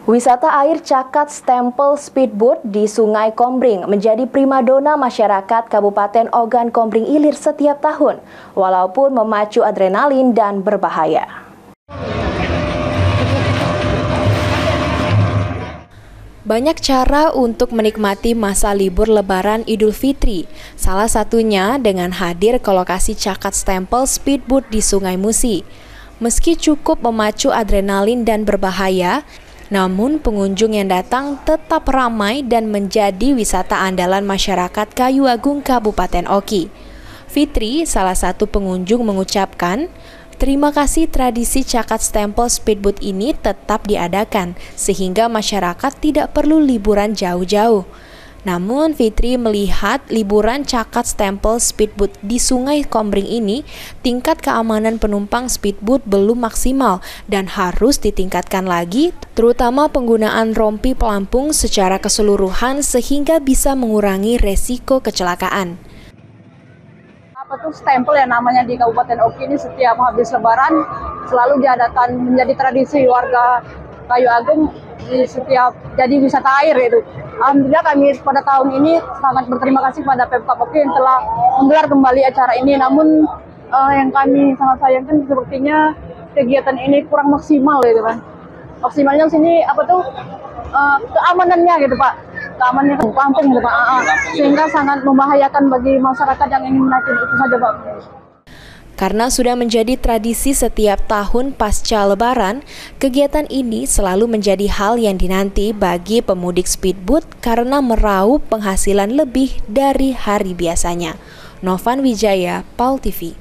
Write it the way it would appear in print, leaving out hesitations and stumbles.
Wisata air cakat stempel speedboat di Sungai Kombring menjadi primadona masyarakat Kabupaten Ogan Kombring Ilir setiap tahun, walaupun memacu adrenalin dan berbahaya. Banyak cara untuk menikmati masa libur Lebaran Idul Fitri, salah satunya dengan hadir ke lokasi cakat stempel speedboat di Sungai Musi. Meski cukup memacu adrenalin dan berbahaya, namun pengunjung yang datang tetap ramai dan menjadi wisata andalan masyarakat Kayu Agung Kabupaten Oki. Fitri, salah satu pengunjung, mengucapkan, terima kasih tradisi cakat stempel speedboat ini tetap diadakan sehingga masyarakat tidak perlu liburan jauh-jauh. Namun Fitri melihat liburan cakat stempel speedboat di Sungai Kombring ini, tingkat keamanan penumpang speedboat belum maksimal dan harus ditingkatkan lagi, terutama penggunaan rompi pelampung secara keseluruhan sehingga bisa mengurangi resiko kecelakaan. Apa tuh stempel yang namanya di Kabupaten Oki ini setiap habis Lebaran selalu diadakan menjadi tradisi warga Kayu Agung di setiap jadi wisata air itu. Alhamdulillah kami pada tahun ini sangat berterima kasih pada Pemkab Oki yang telah menggelar kembali acara ini. Namun yang kami sangat sayangkan sepertinya kegiatan ini kurang maksimal gitu kan. Maksimalnya sini apa tuh keamanannya gitu Pak. Keamanannya pelampung gitu Pak. Sehingga sangat membahayakan bagi masyarakat yang ingin naik itu saja Pak. Karena sudah menjadi tradisi setiap tahun pasca Lebaran, kegiatan ini selalu menjadi hal yang dinanti bagi pemudik speedboat karena meraup penghasilan lebih dari hari biasanya. Novan Wijaya, PAL TV.